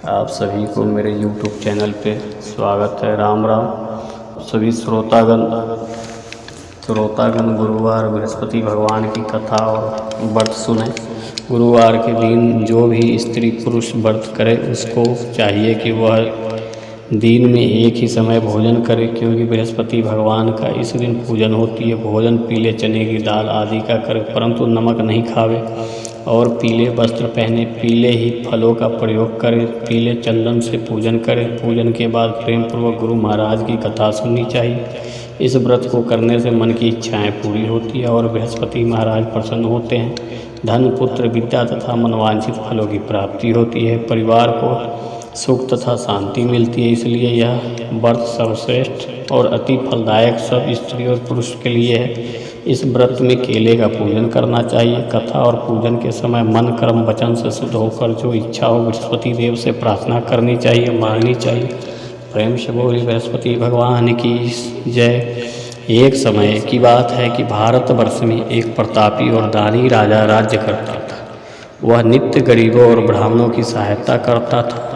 आप सभी को मेरे YouTube चैनल पे स्वागत है। राम राम। सभी श्रोतागण गुरुवार बृहस्पति भगवान की कथा और व्रत सुने। गुरुवार के दिन जो भी स्त्री पुरुष व्रत करे उसको चाहिए कि वह दिन में एक ही समय भोजन करे, क्योंकि बृहस्पति भगवान का इस दिन पूजन होती है। भोजन पीले चने की दाल आदि का करे, परंतु नमक नहीं खावे और पीले वस्त्र पहने, पीले ही फलों का प्रयोग करें, पीले चंदन से पूजन करें। पूजन के बाद प्रेम पूर्वक गुरु महाराज की कथा सुननी चाहिए। इस व्रत को करने से मन की इच्छाएं पूरी होती है और बृहस्पति महाराज प्रसन्न होते हैं। धन, पुत्र, विद्या तथा मनवांछित फलों की प्राप्ति होती है। परिवार को सुख तथा शांति मिलती है। इसलिए यह व्रत सर्वश्रेष्ठ और अति फलदायक सब स्त्री और पुरुष के लिए है। इस व्रत में केले का पूजन करना चाहिए। कथा और पूजन के समय मन, कर्म, वचन से शुद्ध होकर जो इच्छा हो बृहस्पति देव से प्रार्थना करनी चाहिए, मांगनी चाहिए। प्रेम से बोली बृहस्पति भगवान की जय। एक समय की बात है कि भारतवर्ष में एक प्रतापी और दानी राजा राज्य करता था। वह नित्य गरीबों और ब्राह्मणों की सहायता करता था।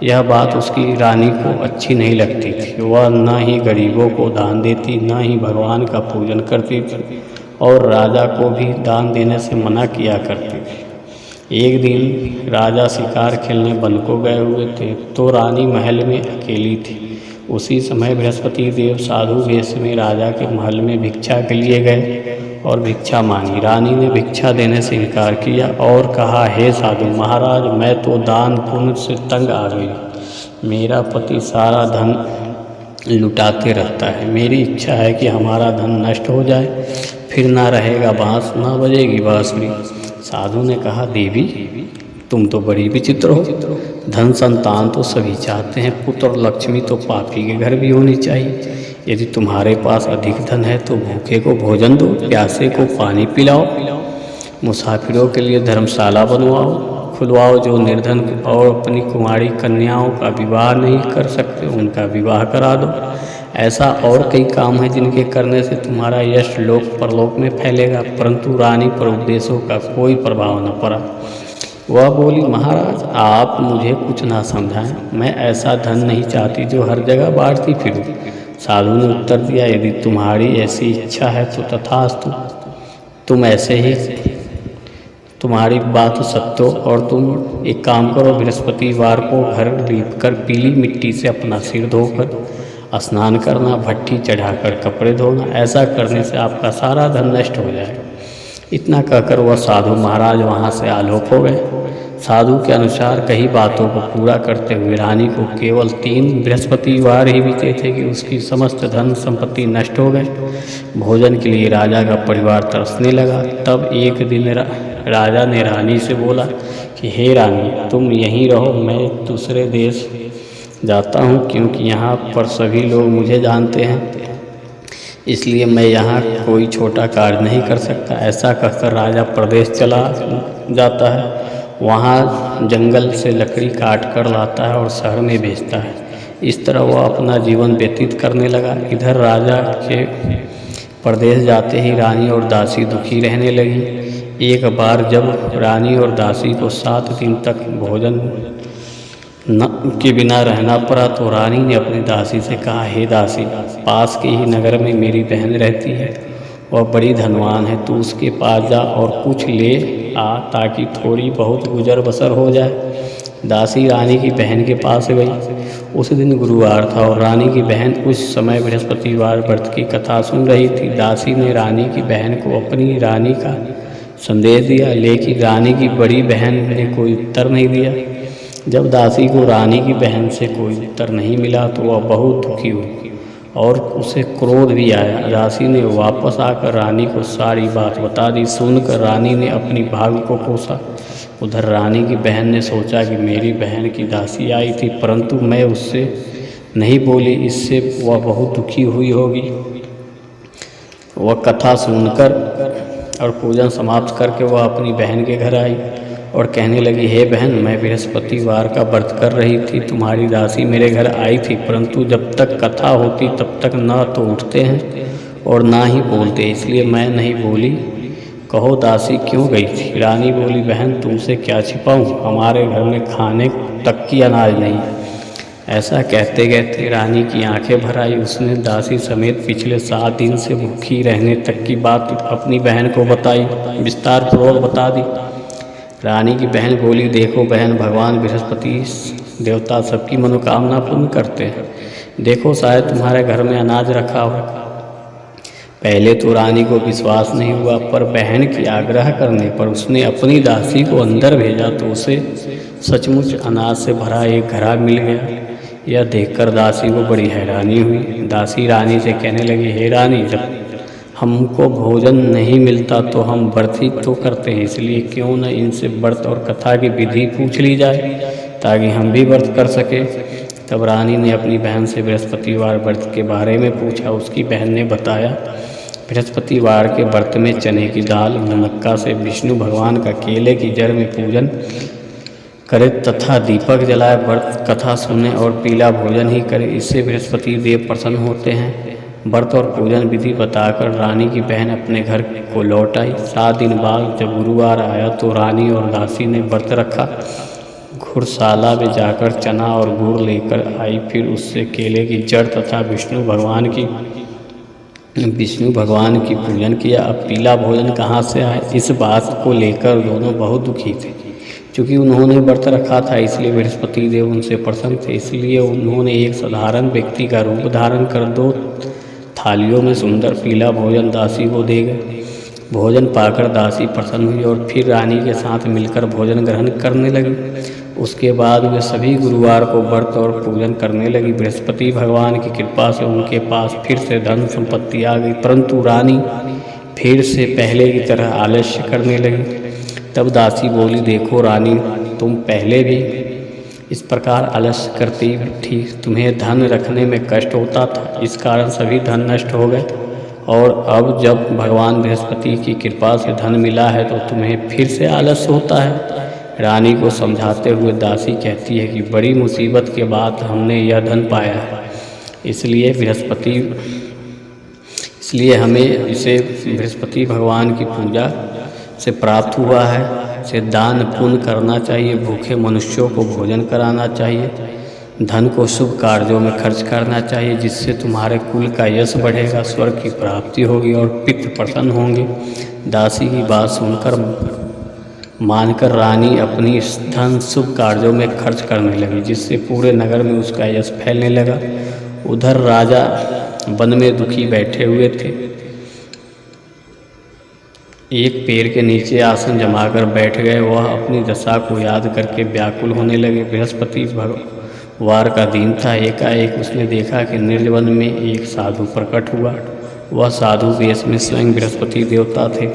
यह बात उसकी रानी को अच्छी नहीं लगती थी। वह न ही गरीबों को दान देती, न ही भगवान का पूजन करती थी और राजा को भी दान देने से मना किया करती थी। एक दिन राजा शिकार खेलने वन को गए हुए थे तो रानी महल में अकेली थी। उसी समय बृहस्पति देव साधु वेश में राजा के महल में भिक्षा के लिए गए और भिक्षा मांगी। रानी ने भिक्षा देने से इनकार किया और कहा, हे साधु महाराज, मैं तो दान पुण्य से तंग आ गई। मेरा पति सारा धन लुटाते रहता है। मेरी इच्छा है कि हमारा धन नष्ट हो जाए, फिर ना रहेगा बांस, ना बजेगी बांसुरी। साधु ने कहा, देवी तुम तो बड़ी विचित्र हो। धन संतान तो सभी चाहते हैं, पुत्र और लक्ष्मी तो पापी के घर भी होनी चाहिए। यदि तुम्हारे पास अधिक धन है तो भूखे को भोजन दो, प्यासे को पानी पिलाओ, मुसाफिरों के लिए धर्मशाला बनवाओ, खुलवाओ। जो निर्धन और अपनी कुंवारी कन्याओं का विवाह नहीं कर सकते उनका विवाह करा दो। ऐसा और कई काम हैं जिनके करने से तुम्हारा यश लोक परलोक में फैलेगा। परंतु रानी पर उपदेशों का कोई प्रभाव न पड़ा। वह बोली, महाराज आप मुझे कुछ ना समझाएं। मैं ऐसा धन नहीं चाहती जो हर जगह बांटती फिरूं। साधु ने उत्तर दिया, यदि तुम्हारी ऐसी इच्छा है तो तथास्तु। तुम ऐसे ही, तुम्हारी बात सत्य। और तुम एक काम करो, बृहस्पतिवार को घर लीपकर पीली मिट्टी से अपना सिर धोकर स्नान करना, भट्ठी चढ़ाकर कपड़े धोना। ऐसा करने से आपका सारा धन नष्ट हो जाएगा। इतना कहकर वह साधु महाराज वहाँ से आलोक हो गए। साधु के अनुसार कई बातों को पूरा करते हुए रानी को केवल 3 बृहस्पतिवार ही बीते थे कि उसकी समस्त धन संपत्ति नष्ट हो गए। भोजन के लिए राजा का परिवार तरसने लगा। तब एक दिन राजा ने रानी से बोला कि हे रानी, तुम यहीं रहो, मैं दूसरे देश जाता हूँ, क्योंकि यहाँ पर सभी लोग मुझे जानते हैं, इसलिए मैं यहाँ कोई छोटा कार्य नहीं कर सकता। ऐसा कहकर राजा प्रदेश चला जाता है। वहाँ जंगल से लकड़ी काट कर लाता है और शहर में बेचता है। इस तरह वह अपना जीवन व्यतीत करने लगा। इधर राजा के प्रदेश जाते ही रानी और दासी दुखी रहने लगी। एक बार जब रानी और दासी को 7 दिन तक भोजन के बिना रहना पड़ा तो रानी ने अपनी दासी से कहा, हे दासी, पास के ही नगर में मेरी बहन रहती है, वह बड़ी धनवान है, तू उसके पास जा और कुछ ले आ ताकि थोड़ी बहुत गुजर बसर हो जाए। दासी रानी की बहन के पास गई। उस दिन गुरुवार था और रानी की बहन उस समय बृहस्पतिवार व्रत की कथा सुन रही थी। दासी ने रानी की बहन को अपनी रानी का संदेश दिया, लेकिन रानी की बड़ी बहन ने कोई उत्तर नहीं दिया। जब दासी को रानी की बहन से कोई उत्तर नहीं मिला तो वह बहुत दुखी हुई और उसे क्रोध भी आया। दासी ने वापस आकर रानी को सारी बात बता दी। सुनकर रानी ने अपनी भाग्य को कोसा। उधर रानी की बहन ने सोचा कि मेरी बहन की दासी आई थी, परंतु मैं उससे नहीं बोली, इससे वह बहुत दुखी हुई होगी। वह कथा सुनकर और पूजन समाप्त करके वह अपनी बहन के घर आई और कहने लगी, हे बहन, मैं बृहस्पतिवार का व्रत कर रही थी, तुम्हारी दासी मेरे घर आई थी, परंतु जब तक कथा होती तब तक न तो उठते हैं और ना ही बोलते, इसलिए मैं नहीं बोली। कहो दासी क्यों गई थी? रानी बोली, बहन तुमसे क्या छिपाऊं, हमारे घर में खाने तक की अनाज नहीं। ऐसा कहते कहते रानी की आंखें भर आई। उसने दासी समेत पिछले 7 दिन से भूखी रहने तक की बात अपनी बहन को बताई, विस्तार पूर्वक बता दी। रानी की बहन बोली, देखो बहन, भगवान बृहस्पति देवता सबकी मनोकामना पूर्ण करते हैं। देखो शायद तुम्हारे घर में अनाज रखा हो। पहले तो रानी को विश्वास नहीं हुआ, पर बहन की आग्रह करने पर उसने अपनी दासी को अंदर भेजा तो उसे सचमुच अनाज से भरा एक घड़ा मिल गया। यह देखकर दासी को बड़ी हैरानी हुई। दासी रानी से कहने लगी, हे रानी, जब हमको भोजन नहीं मिलता तो हम व्रत ही तो करते हैं, इसलिए क्यों न इनसे व्रत और कथा की विधि पूछ ली जाए ताकि हम भी व्रत कर सके। तब रानी ने अपनी बहन से बृहस्पतिवार व्रत के बारे में पूछा। उसकी बहन ने बताया, बृहस्पतिवार के व्रत में चने की दाल, मुनक्का से विष्णु भगवान का केले की जड़ में पूजन करे तथा दीपक जलाए, व्रत कथा सुने और पीला भोजन ही करे, इससे बृहस्पति देव प्रसन्न होते हैं। व्रत और पूजन विधि बताकर रानी की बहन अपने घर को लौट आई। 7 दिन बाद जब गुरुवार आया तो रानी और दासी ने व्रत रखा। घुड़शाला में जाकर चना और गुड़ लेकर आई, फिर उससे केले की जड़ तथा विष्णु भगवान की पूजन किया। अब पीला भोजन कहाँ से आए, इस बात को लेकर दोनों बहुत दुखी थे। क्योंकि उन्होंने व्रत रखा था इसलिए बृहस्पति देव उनसे प्रसन्न थे, इसलिए उन्होंने एक साधारण व्यक्ति का रूप धारण कर 2 थालियों में सुंदर पीला भोजन दासी को दे गए। भोजन पाकर दासी प्रसन्न हुई और फिर रानी के साथ मिलकर भोजन ग्रहण करने लगी। उसके बाद वे सभी गुरुवार को व्रत और पूजन करने लगी। बृहस्पति भगवान की कृपा से उनके पास फिर से धन संपत्ति आ गई, परंतु रानी फिर से पहले की तरह आलस्य करने लगी। तब दासी बोली, देखो रानी, तुम पहले भी इस प्रकार आलस्य करती थी, तुम्हें धन रखने में कष्ट होता था, इस कारण सभी धन नष्ट हो गए, और अब जब भगवान बृहस्पति की कृपा से धन मिला है तो तुम्हें फिर से आलस्य होता है। रानी को समझाते हुए दासी कहती है कि बड़ी मुसीबत के बाद हमने यह धन पाया है, इसलिए हमें इसे बृहस्पति भगवान की पूजा से प्राप्त हुआ है। इसे दान पुण्य करना चाहिए, भूखे मनुष्यों को भोजन कराना चाहिए, धन को शुभ कार्यों में खर्च करना चाहिए, जिससे तुम्हारे कुल का यश बढ़ेगा, स्वर्ग की प्राप्ति होगी और पितृ प्रसन्न होंगे। दासी की बात सुनकर मानकर रानी अपनी धन शुभ कार्यों में खर्च करने लगी, जिससे पूरे नगर में उसका यश फैलने लगा। उधर राजा वन में दुखी बैठे हुए थे। एक पेड़ के नीचे आसन जमाकर बैठ गए। वह अपनी दशा को याद करके व्याकुल होने लगे। बृहस्पतिवार का दिन था। एकाएक उसने देखा कि निर्जवन में एक साधु प्रकट हुआ। वह साधु वेश में स्वयं बृहस्पति देवता थे।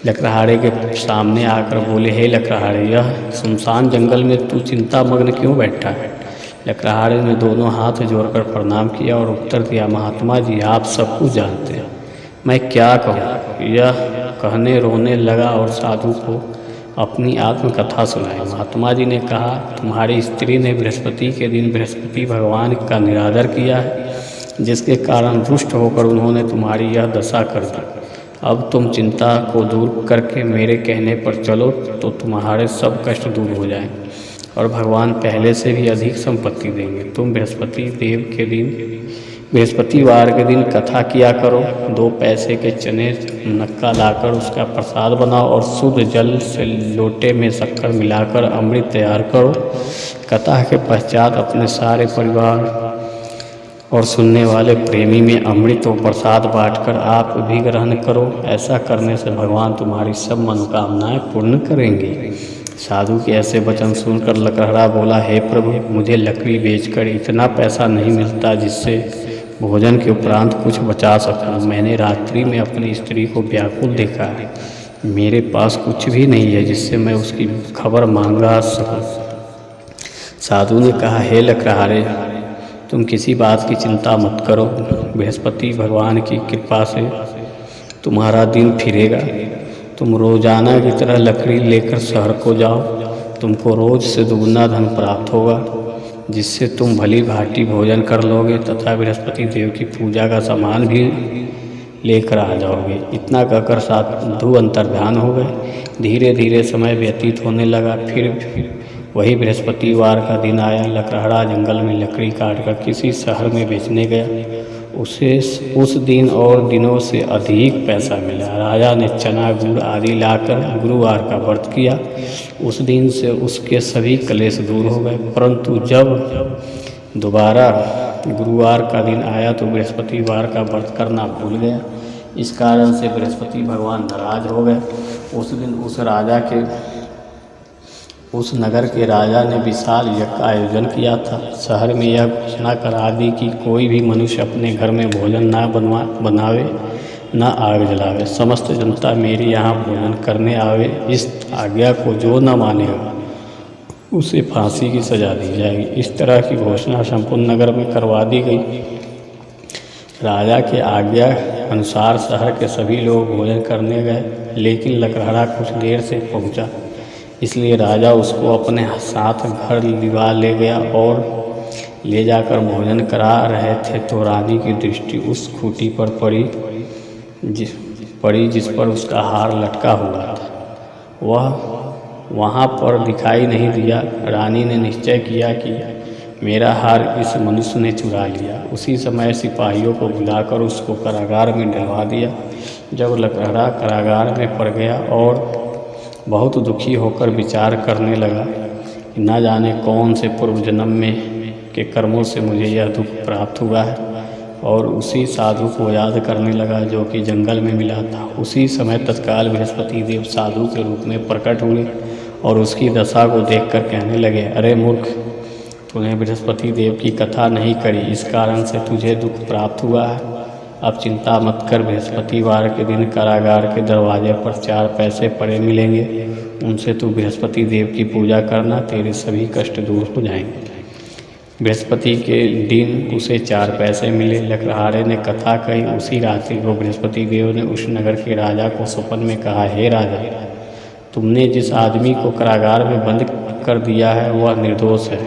लकड़हारे के सामने आकर बोले, हे लकड़हारे, यह सुनसान जंगल में तू चिंता मग्न क्यों बैठा है? लकड़हारे ने दोनों हाथ जोड़कर प्रणाम किया और उत्तर दिया, महात्मा जी, आप सब कुछ जानते हैं, मैं क्या कहूँ। यह कहने रोने लगा और साधु को अपनी आत्मकथा सुनाई। महात्मा जी ने कहा, तुम्हारी स्त्री ने बृहस्पति के दिन बृहस्पति भगवान का निरादर किया है, जिसके कारण रुष्ट होकर उन्होंने तुम्हारी यह दशा कर दी। अब तुम चिंता को दूर करके मेरे कहने पर चलो तो तुम्हारे सब कष्ट दूर हो जाएं और भगवान पहले से भी अधिक संपत्ति देंगे। तुम बृहस्पतिवार के दिन कथा किया करो। 2 पैसे के चने नक्का लाकर उसका प्रसाद बनाओ और शुद्ध जल से लोटे में शक्कर मिलाकर अमृत तैयार करो। कथा के पश्चात अपने सारे परिवार और सुनने वाले प्रेमी में अमृत और प्रसाद बांटकर आप भी ग्रहण करो। ऐसा करने से भगवान तुम्हारी सब मनोकामनाएं पूर्ण करेंगे। साधु के ऐसे वचन सुनकर लकड़हारा बोला, हे प्रभु, मुझे लकड़ी बेचकर इतना पैसा नहीं मिलता जिससे भोजन के उपरांत कुछ बचा सकूं। मैंने रात्रि में अपनी स्त्री को व्याकुल देखा है। मेरे पास कुछ भी नहीं है जिससे मैं उसकी खबर मांगा सकूं। साधु ने कहा, हे लकड़हारे, तुम किसी बात की चिंता मत करो। बृहस्पति भगवान की कृपा से तुम्हारा दिन फिरेगा। तुम रोजाना की तरह लकड़ी लेकर शहर को जाओ। तुमको रोज से दुगुना धन प्राप्त होगा, जिससे तुम भली भांति भोजन कर लोगे तथा बृहस्पति देव की पूजा का सामान भी लेकर आ जाओगे। इतना कहकर साधु अंतर्ध्यान हो गए। धीरे धीरे समय व्यतीत होने लगा। फिर वही बृहस्पतिवार का दिन आया। लकड़हारा जंगल में लकड़ी काटकर किसी शहर में बेचने गया। उसे उस दिन और दिनों से अधिक पैसा मिला। राजा ने चना गुड़ आदि लाकर गुरुवार का व्रत किया। उस दिन से उसके सभी क्लेश दूर हो गए। परंतु जब दोबारा गुरुवार का दिन आया तो बृहस्पतिवार का व्रत करना भूल गया। इस कारण से बृहस्पति भगवान नाराज हो गए। उस दिन उस नगर के राजा ने विशाल यज्ञ का आयोजन किया था। शहर में यह घोषणा करा दी कि कोई भी मनुष्य अपने घर में भोजन न बनावे, न आग जलावे। समस्त जनता मेरे यहाँ भोजन करने आवे। इस आज्ञा को जो न मानेगा उसे फांसी की सजा दी जाएगी। इस तरह की घोषणा संपूर्ण नगर में करवा दी गई। राजा के आज्ञा अनुसार शहर के सभी लोग भोजन करने गए, लेकिन लकड़हारा कुछ देर से पहुंचा, इसलिए राजा उसको अपने साथ घर लिवा ले गया। और ले जाकर भोजन करा रहे थे तो रानी की दृष्टि उस खूंटी पर पड़ी जिस पर उसका हार लटका हुआ था। वह वहाँ पर दिखाई नहीं दिया। रानी ने निश्चय किया कि मेरा हार इस मनुष्य ने चुरा लिया। उसी समय सिपाहियों को बुलाकर उसको कारागार में डलवा दिया। जब लकड़हारा कारागार में पड़ गया और बहुत दुखी होकर विचार करने लगा कि न जाने कौन से पूर्व जन्म में के कर्मों से मुझे यह दुख प्राप्त हुआ है, और उसी साधु को याद करने लगा जो कि जंगल में मिला था। उसी समय तत्काल बृहस्पति देव साधु के रूप में प्रकट हुए और उसकी दशा को देखकर कहने लगे, अरे मूर्ख, तूने बृहस्पति देव की कथा नहीं करी, इस कारण से तुझे दुख प्राप्त हुआ है। अब चिंता मत कर, बृहस्पतिवार के दिन कारागार के दरवाजे पर 4 पैसे पड़े मिलेंगे। उनसे तू बृहस्पति देव की पूजा करना, तेरे सभी कष्ट दूर हो जाएंगे। बृहस्पति के दिन उसे 4 पैसे मिले। लकड़हारे ने कथा कही। उसी रात्रि को बृहस्पति देव ने उस नगर के राजा को स्वप्न में कहा, हे राजा, तुमने जिस आदमी को कारागार में बंद कर दिया है वह निर्दोष है।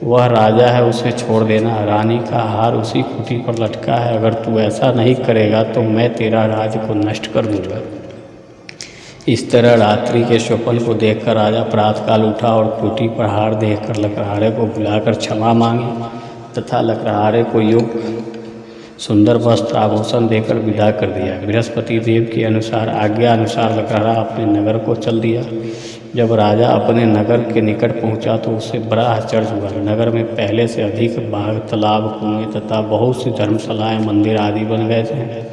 वह राजा है, उसे छोड़ देना। रानी का हार उसी खूंटी पर लटका है। अगर तू ऐसा नहीं करेगा तो मैं तेरा राज्य को नष्ट कर दूंगा। इस तरह रात्रि के स्वप्न को देखकर राजा प्रातःकाल उठा और खूंटी पर हार देखकर लकड़हारे को बुलाकर क्षमा मांगी तथा लकड़हारे को योग्य सुंदर वस्त्र आभूषण देकर विदा कर दिया। बृहस्पति देव के आज्ञा अनुसार लकड़हारा अपने नगर को चल दिया। जब राजा अपने नगर के निकट पहुंचा तो उसे बड़ा आश्चर्य हुआ। नगर में पहले से अधिक बाग, तालाब, कुएं तथा बहुत सी धर्मशालाएं, मंदिर आदि बन गए थे।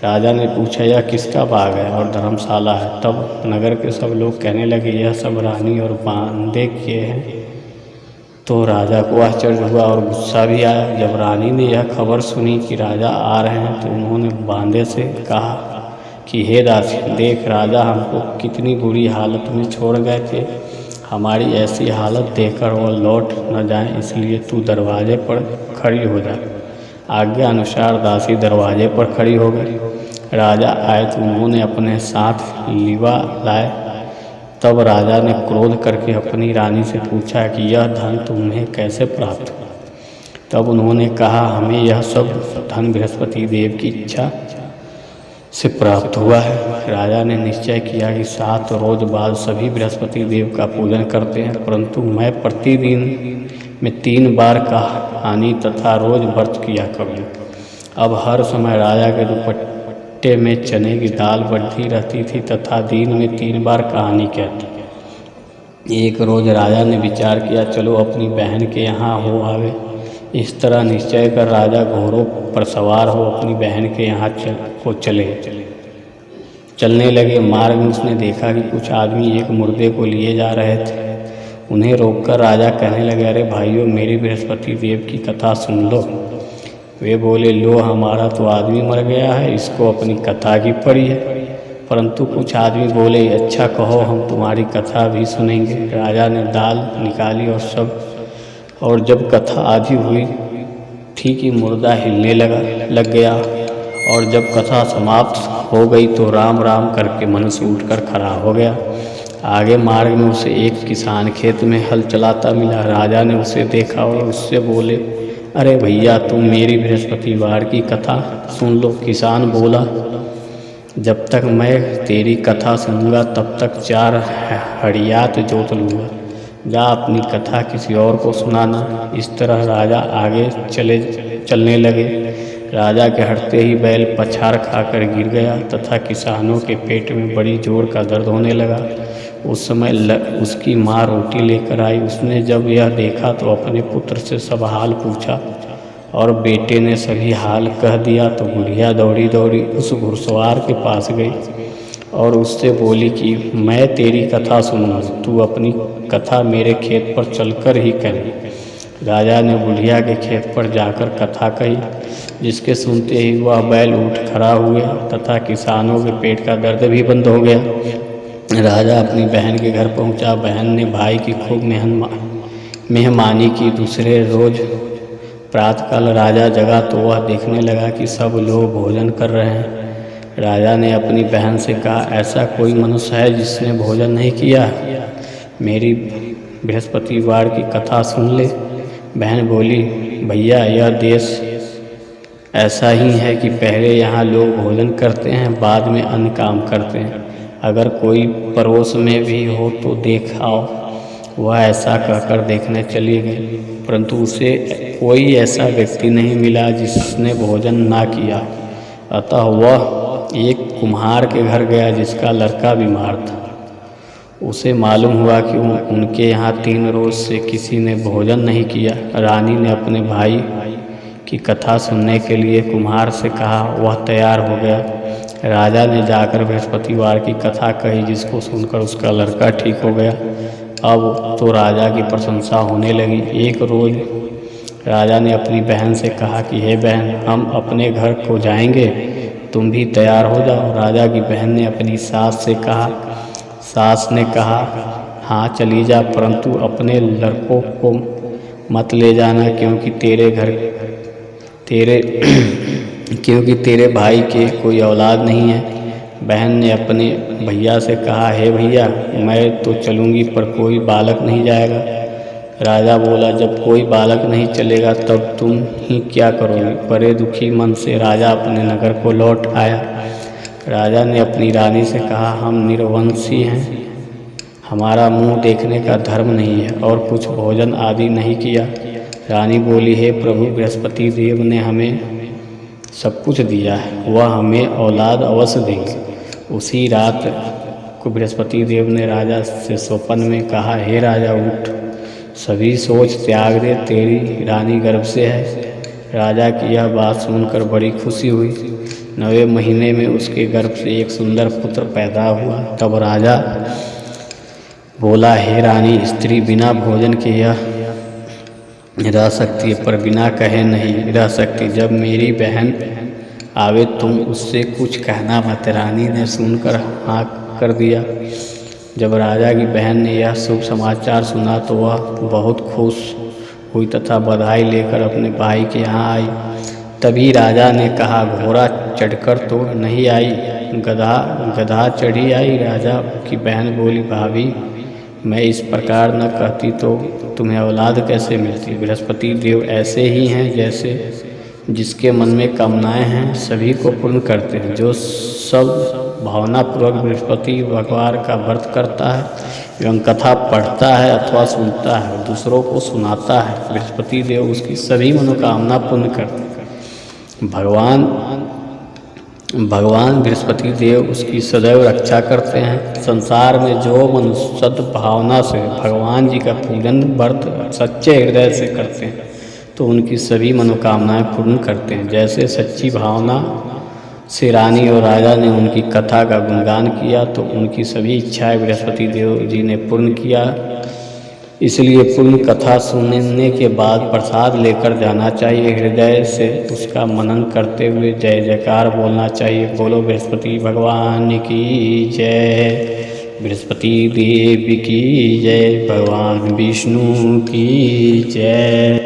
राजा ने पूछा, यह किसका बाग है और धर्मशाला है? तब नगर के सब लोग कहने लगे, यह सब रानी और बांदे के हैं। तो राजा को आश्चर्य हुआ और गुस्सा भी आया। जब रानी ने यह खबर सुनी कि राजा आ रहे हैं तो उन्होंने बांदे से कहा कि हे दासी, देख, राजा हमको कितनी बुरी हालत में छोड़ गए थे। हमारी ऐसी हालत देखकर वह लौट न जाए, इसलिए तू दरवाजे पर खड़ी हो जा। आज्ञा अनुसार दासी दरवाजे पर खड़ी हो गई। राजा आए तो उन्होंने अपने साथ लीवा लाए। तब राजा ने क्रोध करके अपनी रानी से पूछा कि यह धन तुम्हें कैसे प्राप्त हुआ? तब उन्होंने कहा, हमें यह सब धन बृहस्पति देव की इच्छा से प्राप्त हुआ है। राजा ने निश्चय किया कि 7 रोज बाद सभी बृहस्पति देव का पूजन करते हैं, परंतु मैं प्रतिदिन में 3 बार का हानि तथा रोज व्रत किया करूँ। अब हर समय राजा के दुपट्टे में चने की दाल बढ़ती रहती थी तथा दिन में 3 बार कहानी कहती। एक रोज राजा ने विचार किया, चलो अपनी बहन के यहाँ हो आवे। इस तरह निश्चय कर राजा घोड़ों पर सवार हो अपनी बहन के यहाँ चलने लगे। मार्ग में उसने देखा कि कुछ आदमी एक मुर्दे को लिए जा रहे थे। उन्हें रोककर राजा कहने लगे, अरे भाइयों, मेरी बृहस्पति देव की कथा सुन लो। वे बोले, लो, हमारा तो आदमी मर गया है, इसको अपनी कथा की पड़ी है। परंतु कुछ आदमी बोले, अच्छा कहो, हम तुम्हारी कथा भी सुनेंगे। राजा ने दाल निकाली और जब कथा आधी हुई थी कि मुर्दा हिलने लग गया, और जब कथा समाप्त हो गई तो राम राम करके मनुष्य उठकर खड़ा हो गया। आगे मार्ग में उसे एक किसान खेत में हल चलाता मिला। राजा ने उसे देखा और उससे बोले, अरे भैया तुम मेरी बृहस्पतिवार की कथा सुन लो। किसान बोला, जब तक मैं तेरी कथा सुनूंगा तब तक 4 हड़ियात जोत लूँगा। जा अपनी कथा किसी और को सुनाना। इस तरह राजा आगे चलने लगे। राजा के हटते ही बैल पछाड़ खाकर गिर गया तथा किसानों के पेट में बड़ी जोर का दर्द होने लगा। उस समय उसकी माँ रोटी लेकर आई। उसने जब यह देखा तो अपने पुत्र से सब हाल पूछा और बेटे ने सभी हाल कह दिया। तो बुढ़िया दौड़ी दौड़ी उस घुड़सवार के पास गई और उससे बोली कि मैं तेरी कथा सुनूंगा, तू अपनी कथा मेरे खेत पर चलकर ही करें। राजा ने बुढ़िया के खेत पर जाकर कथा कही, जिसके सुनते ही वह बैल उठ खड़ा हुए तथा किसानों के पेट का दर्द भी बंद हो गया। राजा अपनी बहन के घर पहुंचा। बहन ने भाई की खूब मेहमानी की। दूसरे रोज प्रातःकाल राजा जगा तो वह देखने लगा कि सब लोग भोजन कर रहे हैं। राजा ने अपनी बहन से कहा, ऐसा कोई मनुष्य है जिसने भोजन नहीं किया? मेरी बृहस्पतिवार की कथा सुन ले। बहन बोली, भैया यह देश ऐसा ही है कि पहले यहाँ लोग भोजन करते हैं, बाद में अन्य काम करते हैं। अगर कोई पड़ोस में भी हो तो देख आओ। वह ऐसा कहकर देखने चली गई, परंतु उसे कोई ऐसा व्यक्ति नहीं मिला जिसने भोजन ना किया। अतः वह एक कुम्हार के घर गया जिसका लड़का बीमार था। उसे मालूम हुआ कि उनके यहाँ 3 रोज से किसी ने भोजन नहीं किया। रानी ने अपने भाई की कथा सुनने के लिए कुम्हार से कहा। वह तैयार हो गया। राजा ने जाकर बृहस्पतिवार की कथा कही, जिसको सुनकर उसका लड़का ठीक हो गया। अब तो राजा की प्रशंसा होने लगी। एक रोज राजा ने अपनी बहन से कहा कि हे बहन, हम अपने घर को जाएंगे, तुम भी तैयार हो जाओ। राजा की बहन ने अपनी सास से कहा। सास ने कहा, हाँ चली जा, परंतु अपने लड़कों को मत ले जाना, क्योंकि तेरे भाई के कोई औलाद नहीं है। बहन ने अपने भैया से कहा, हे भैया, मैं तो चलूँगी पर कोई बालक नहीं जाएगा। राजा बोला, जब कोई बालक नहीं चलेगा तब तुम ही क्या करोगे? बड़े दुखी मन से राजा अपने नगर को लौट आया। राजा ने अपनी रानी से कहा, हम निर्वंशी हैं, हमारा मुंह देखने का धर्म नहीं है और कुछ भोजन आदि नहीं किया। रानी बोली, हे प्रभु, बृहस्पति देव ने हमें सब कुछ दिया है, वह हमें औलाद अवश्य देंगे। उसी रात को बृहस्पति देव ने राजा से स्वप्न में कहा, हे राजा उठ, सभी सोच त्याग दे, तेरी रानी गर्भ से है। राजा की यह बात सुनकर बड़ी खुशी हुई। 9वें महीने में उसके गर्भ से एक सुंदर पुत्र पैदा हुआ। तब राजा बोला, हे रानी, स्त्री बिना भोजन के यह रह सकती है पर बिना कहे नहीं रह सकती। जब मेरी बहन आवे तुम उससे कुछ कहना मत। रानी ने सुनकर हाँ कर दिया। जब राजा की बहन ने यह शुभ समाचार सुना तो वह बहुत खुश हुई तथा बधाई लेकर अपने भाई के यहाँ आई। तभी राजा ने कहा, घोड़ा चढ़कर तो नहीं आई, गधा चढ़ी आई। राजा की बहन बोली, भाभी, मैं इस प्रकार न कहती तो तुम्हें औलाद कैसे मिलती? बृहस्पति देव ऐसे ही हैं जैसे जिसके मन में कामनाएं हैं सभी को पूर्ण करते हैं। जो सब भावनापूर्वक बृहस्पति भगवान का व्रत करता है एवं कथा पढ़ता है अथवा सुनता है, दूसरों को सुनाता है, बृहस्पति देव उसकी सभी मनोकामना पूर्ण करते हैं। भगवान बृहस्पति देव उसकी सदैव रक्षा करते हैं। संसार में जो मनुष्य सद्भावना से भगवान जी का पूजन व्रत सच्चे हृदय से करते हैं तो उनकी सभी मनोकामनाएं पूर्ण करते हैं। जैसे सच्ची भावना से रानी और राजा ने उनकी कथा का गुणगान किया तो उनकी सभी इच्छाएं बृहस्पति देव जी ने पूर्ण किया। इसलिए पूर्ण कथा सुनने के बाद प्रसाद लेकर जाना चाहिए। हृदय से उसका मनन करते हुए जय जयकार बोलना चाहिए। बोलो बृहस्पति भगवान की जय, बृहस्पति देव की जय, भगवान विष्णु की जय।